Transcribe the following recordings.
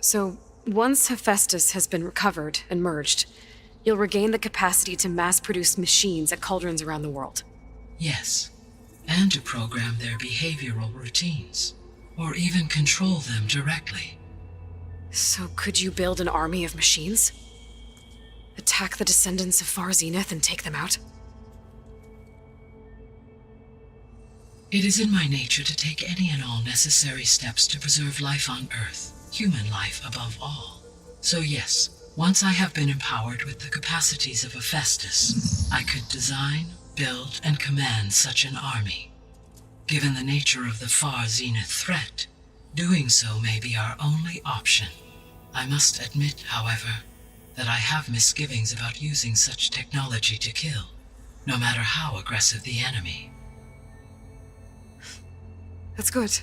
So, once Hephaestus has been recovered and merged, you'll regain the capacity to mass-produce machines at cauldrons around the world. Yes, and to program their behavioral routines, or even control them directly. So could you build an army of machines? Attack the descendants of Far Zenith and take them out? It is in my nature to take any and all necessary steps to preserve life on Earth, human life above all. So yes, once I have been empowered with the capacities of Hephaestus, I could design, build, and command such an army. Given the nature of the Far Zenith threat, doing so may be our only option. I must admit, however, that I have misgivings about using such technology to kill, no matter how aggressive the enemy. That's good.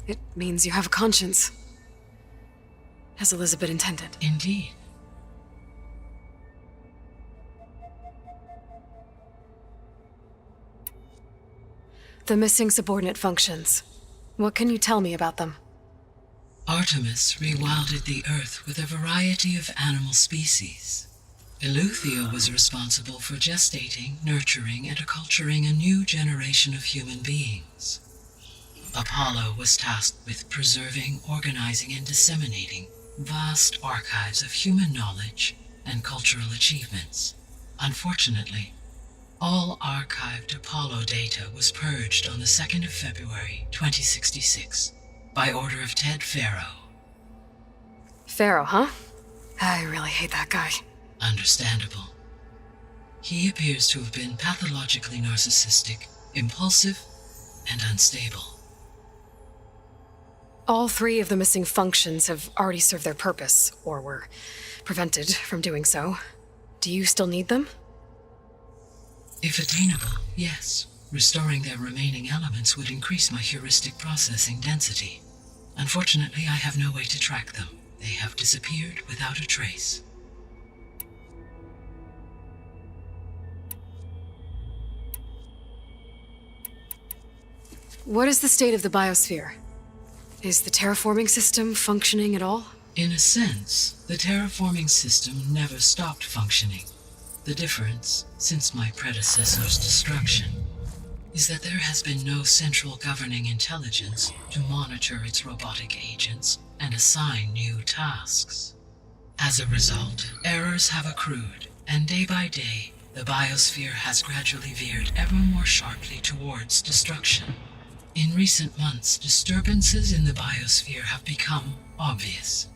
It means you have a conscience. As Elizabeth intended. Indeed. The missing subordinate functions. What can you tell me about them? Artemis rewilded the Earth with a variety of animal species. Eleuthia was responsible for gestating, nurturing, and acculturating a new generation of human beings. Apollo was tasked with preserving, organizing, and disseminating vast archives of human knowledge and cultural achievements. Unfortunately, all archived Apollo data was purged on the 2nd of February, 2066, by order of Ted Farrow. Farrow, huh? I really hate that guy. Understandable. He appears to have been pathologically narcissistic, impulsive, and unstable. All 3 of the missing functions have already served their purpose, or were prevented from doing so. Do you still need them? If attainable, yes. Restoring their remaining elements would increase my heuristic processing density. Unfortunately, I have no way to track them. They have disappeared without a trace. What is the state of the biosphere? Is the terraforming system functioning at all? In a sense, the terraforming system never stopped functioning. The difference, since my predecessor's destruction, is that there has been no central governing intelligence to monitor its robotic agents and assign new tasks. As a result, errors have accrued, and day by day, the biosphere has gradually veered ever more sharply towards destruction. In recent months, disturbances in the biosphere have become obvious.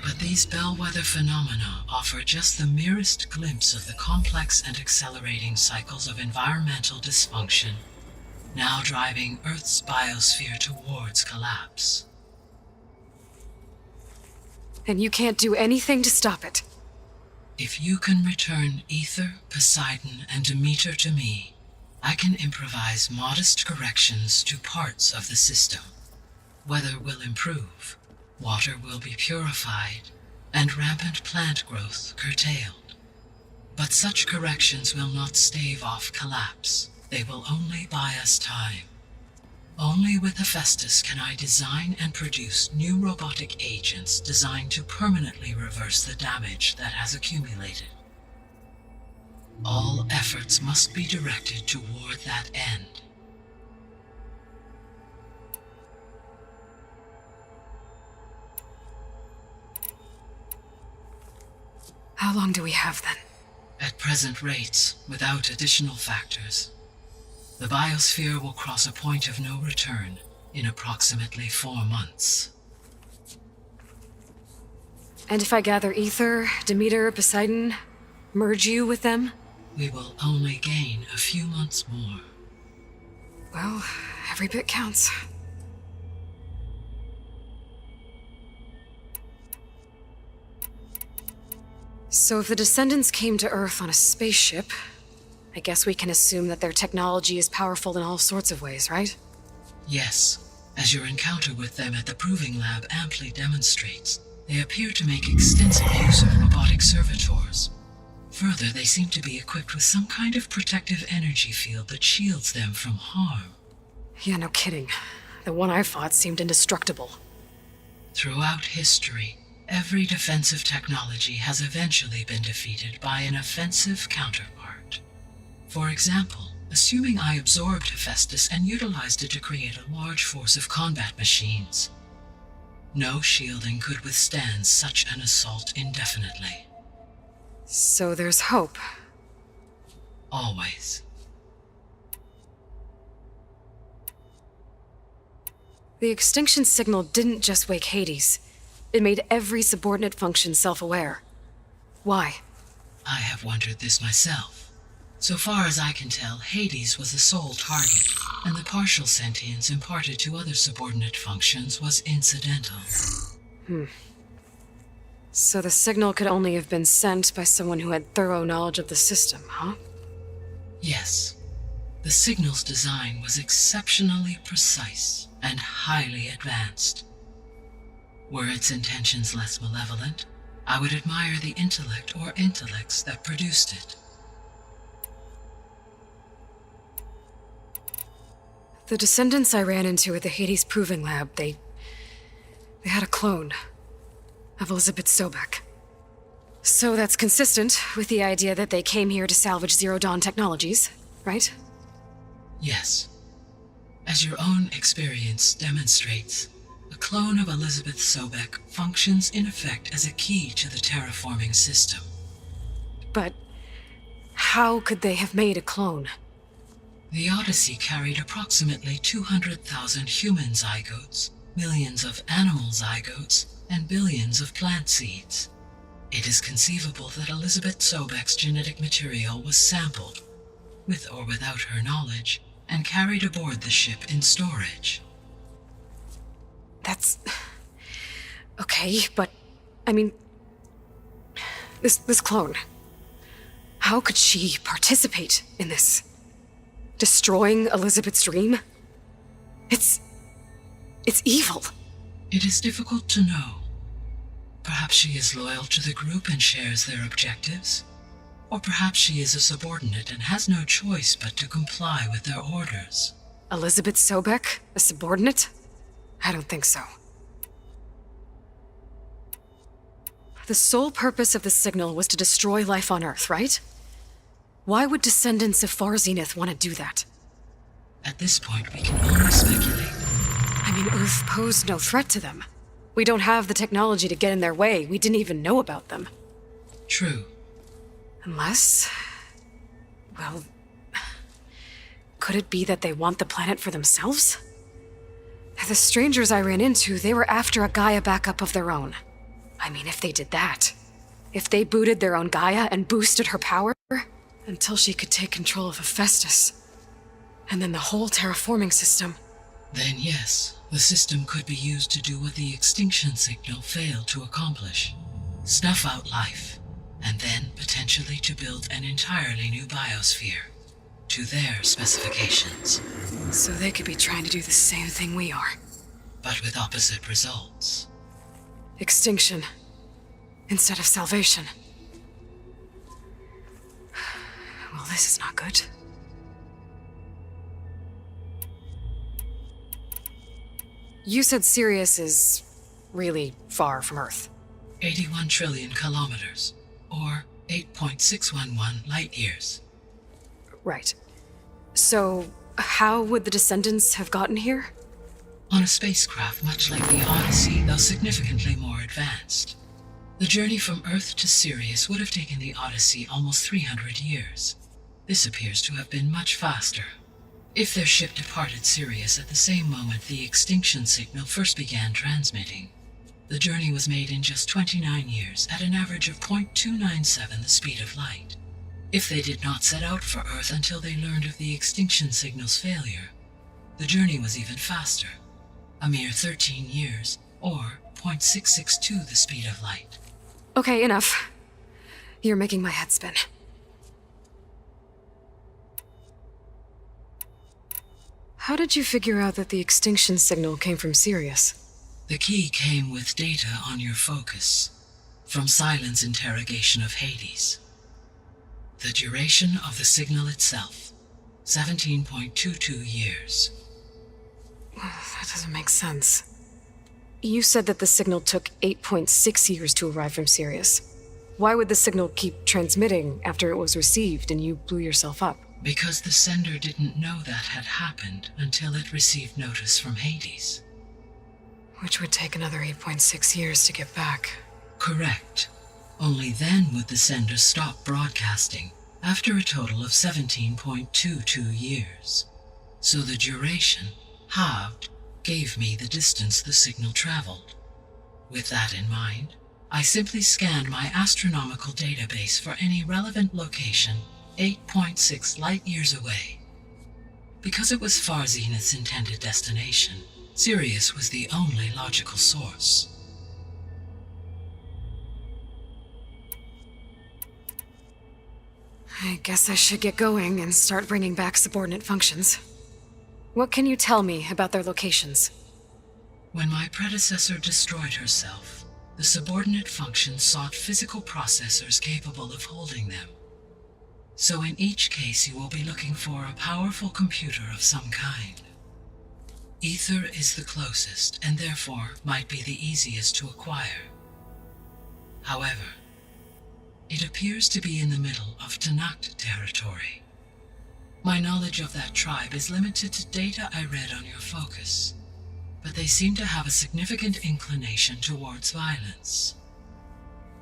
But these bellwether phenomena offer just the merest glimpse of the complex and accelerating cycles of environmental dysfunction, now driving Earth's biosphere towards collapse. And you can't do anything to stop it? If you can return Ether, Poseidon, and Demeter to me, I can improvise modest corrections to parts of the system. Weather will improve, water will be purified, and rampant plant growth curtailed. But such corrections will not stave off collapse. They will only buy us time. Only with Hephaestus can I design and produce new robotic agents designed to permanently reverse the damage that has accumulated. All efforts must be directed toward that end. How long do we have then? At present rates, without additional factors, the biosphere will cross a point of no return in approximately 4 months. And if I gather Ether, Demeter, Poseidon, merge you with them? We will only gain a few months more. Well, every bit counts. So if the descendants came to Earth on a spaceship, I guess we can assume that their technology is powerful in all sorts of ways, right? Yes, as your encounter with them at the Proving Lab amply demonstrates, they appear to make extensive use of robotic servitors. Further, they seem to be equipped with some kind of protective energy field that shields them from harm. Yeah, no kidding. The one I fought seemed indestructible. Throughout history, every defensive technology has eventually been defeated by an offensive counterpart. For example, assuming I absorbed Hephaestus and utilized it to create a large force of combat machines, no shielding could withstand such an assault indefinitely. So there's hope. Always. The extinction signal didn't just wake Hades. It made every subordinate function self-aware. Why? I have wondered this myself. So far as I can tell, Hades was the sole target, and the partial sentience imparted to other subordinate functions was incidental. So the signal could only have been sent by someone who had thorough knowledge of the system, huh? Yes. The signal's design was exceptionally precise and highly advanced. Were its intentions less malevolent, I would admire the intellect or intellects that produced it. The descendants I ran into at the Hades Proving Lab, they had a clone of Elizabeth Sobek. So that's consistent with the idea that they came here to salvage Zero Dawn technologies, right? Yes. As your own experience demonstrates, a clone of Elizabeth Sobek functions in effect as a key to the terraforming system. But how could they have made a clone? The Odyssey carried approximately 200,000 human zygotes, millions of animal zygotes, and billions of plant seeds. It is conceivable that Elizabeth Sobek's genetic material was sampled, with or without her knowledge, and carried aboard the ship in storage. That's... okay, but... I mean... This clone... How could she participate in this? Destroying Elizabeth's dream? It's evil. It is difficult to know. Perhaps she is loyal to the group and shares their objectives. Or perhaps she is a subordinate and has no choice but to comply with their orders. Elizabeth Sobek? A subordinate? I don't think so. The sole purpose of the signal was to destroy life on Earth, right? Why would descendants of Far Zenith want to do that? At this point, we can only speculate. I mean, Earth posed no threat to them. We don't have the technology to get in their way. We didn't even know about them. True. Unless... well... could it be that they want the planet for themselves? The strangers I ran into, they were after a Gaia backup of their own. I mean, if they did that... if they booted their own Gaia and boosted her power... until she could take control of Hephaestus. And then the whole terraforming system... Then yes, the system could be used to do what the extinction signal failed to accomplish. Snuff out life, and then potentially to build an entirely new biosphere, to their specifications. So they could be trying to do the same thing we are. But with opposite results. Extinction, instead of salvation. Well, this is not good. You said Sirius is really far from Earth. 81 trillion kilometers, or 8.611 light years. Right. So, how would the descendants have gotten here? On a spacecraft much like the Odyssey, though significantly more advanced. The journey from Earth to Sirius would have taken the Odyssey almost 300 years. This appears to have been much faster. If their ship departed Sirius at the same moment the extinction signal first began transmitting, the journey was made in just 29 years at an average of 0.297 the speed of light. If they did not set out for Earth until they learned of the extinction signal's failure, the journey was even faster, a mere 13 years, or 0.662 the speed of light. Okay, enough. You're making my head spin. How did you figure out that the extinction signal came from Sirius? The key came with data on your focus, from Silent's interrogation of Hades. The duration of the signal itself, 17.22 years. That doesn't make sense. You said that the signal took 8.6 years to arrive from Sirius. Why would the signal keep transmitting after it was received and you blew yourself up? Because the sender didn't know that had happened until it received notice from Hades. Which would take another 8.6 years to get back. Correct. Only then would the sender stop broadcasting, after a total of 17.22 years. So the duration, halved, gave me the distance the signal traveled. With that in mind, I simply scanned my astronomical database for any relevant location 8.6 light-years away. Because it was Far Zenith's intended destination, Sirius was the only logical source. I guess I should get going and start bringing back subordinate functions. What can you tell me about their locations? When my predecessor destroyed herself, the subordinate functions sought physical processors capable of holding them. So in each case you will be looking for a powerful computer of some kind. Ether is the closest, and therefore might be the easiest to acquire. However, it appears to be in the middle of Tanakh territory. My knowledge of that tribe is limited to data I read on your focus, but they seem to have a significant inclination towards violence.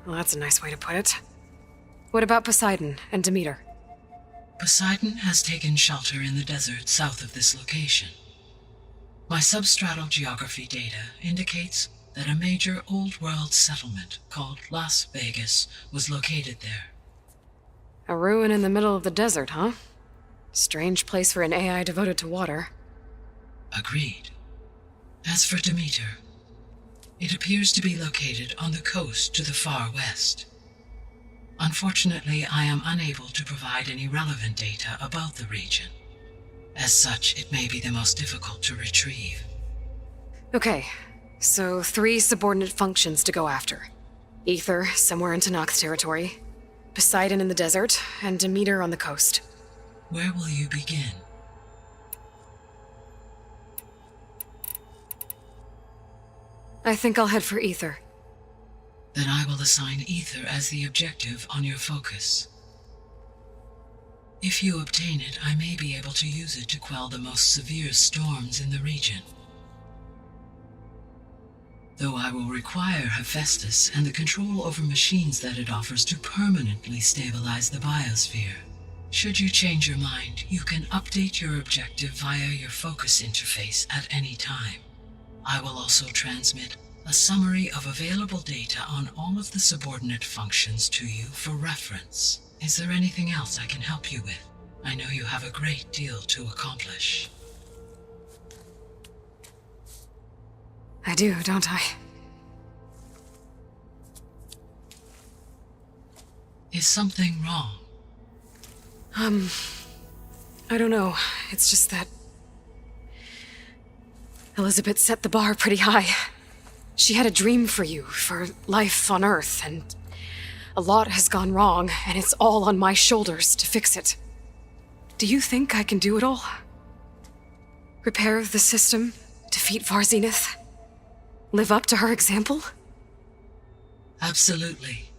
Well, that's a nice way to put it. What about Poseidon and Demeter? Poseidon has taken shelter in the desert south of this location. My substratal geography data indicates that a major old-world settlement called Las Vegas was located there. A ruin in the middle of the desert, huh? Strange place for an AI devoted to water. Agreed. As for Demeter, it appears to be located on the coast to the far west. Unfortunately, I am unable to provide any relevant data about the region. As such, it may be the most difficult to retrieve. Okay, so 3 subordinate functions to go after. Ether, somewhere in Tanakh territory, Poseidon in the desert, and Demeter on the coast. Where will you begin? I think I'll head for Ether. Then I will assign Ether as the objective on your focus. If you obtain it, I may be able to use it to quell the most severe storms in the region. Though I will require Hephaestus and the control over machines that it offers to permanently stabilize the biosphere. Should you change your mind, you can update your objective via your focus interface at any time. I will also transmit a summary of available data on all of the subordinate functions to you for reference. Is there anything else I can help you with? I know you have a great deal to accomplish. I do, don't I? Is something wrong? I don't know. It's just that Elizabeth set the bar pretty high. She had a dream for you, for life on Earth, and a lot has gone wrong, and it's all on my shoulders to fix it. Do you think I can do it all? Repair the system, defeat Far Zenith, live up to her example? Absolutely.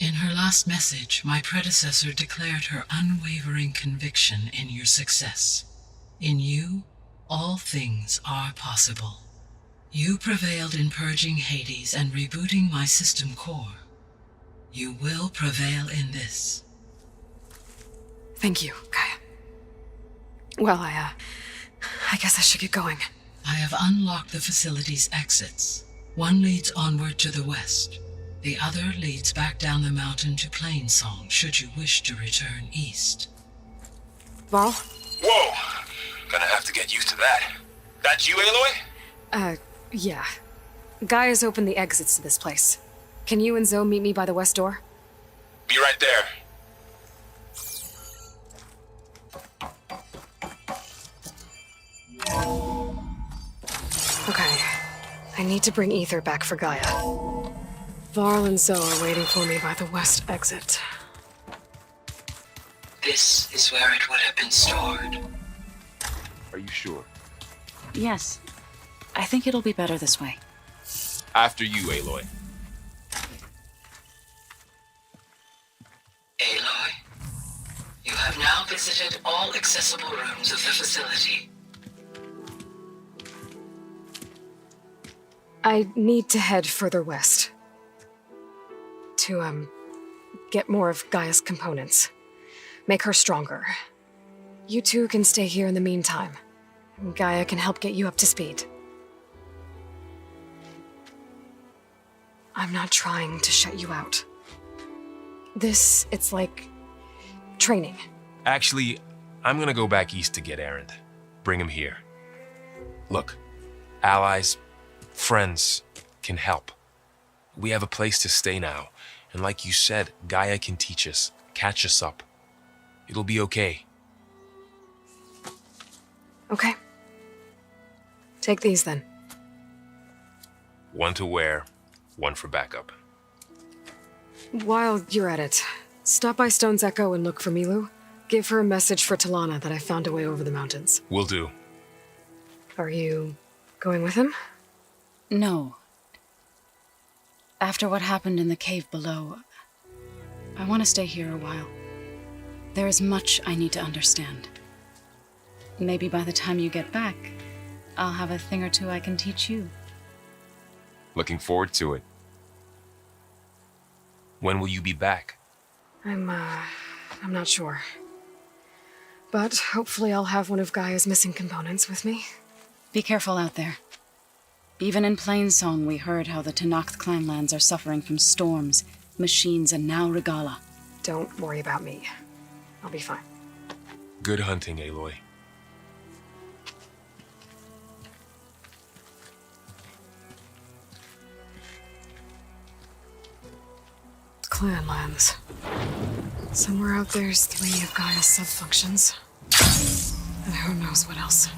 In her last message, my predecessor declared her unwavering conviction in your success. In you, all things are possible. You prevailed in purging Hades and rebooting my system core. You will prevail in this. Thank you, Gaia. Well, I guess I should get going. I have unlocked the facility's exits. One leads onward to the west. The other leads back down the mountain to Plainsong, should you wish to return east. Varl? Whoa! Gonna have to get used to that. That you, Aloy? Yeah. Gaia's opened the exits to this place. Can you and Zoe meet me by the west door? Be right there. Okay. I need to bring Ether back for Gaia. Varl and Zoe are waiting for me by the west exit. This is where it would have been stored. Are you sure? Yes. I think it'll be better this way. After you, Aloy. Aloy, you have now visited all accessible rooms of the facility. I need to head further west. To, get more of Gaia's components. Make her stronger. You two can stay here in the meantime. Gaia can help get you up to speed. I'm not trying to shut you out. It's like training. Actually, I'm gonna go back east to get Erend. Bring him here. Look, allies, friends can help. We have a place to stay now, and like you said, Gaia can teach us, catch us up. It'll be okay. Okay. Take these then. One to wear, one for backup. While you're at it, stop by Stone's Echo and look for Milu. Give her a message for Talana that I found a way over the mountains. Will do. Are you going with him? No. After what happened in the cave below, I want to stay here a while. There is much I need to understand. Maybe by the time you get back, I'll have a thing or two I can teach you. Looking forward to it. When will you be back? I'm not sure. But hopefully I'll have one of Gaia's missing components with me. Be careful out there. Even in Plainsong, we heard how the Tenakth Climelands are suffering from storms, machines, and now Regala. Don't worry about me. I'll be fine. Good hunting, Aloy. Clanlands. Somewhere out there's 3 of Gaia's sub-functions. And who knows what else.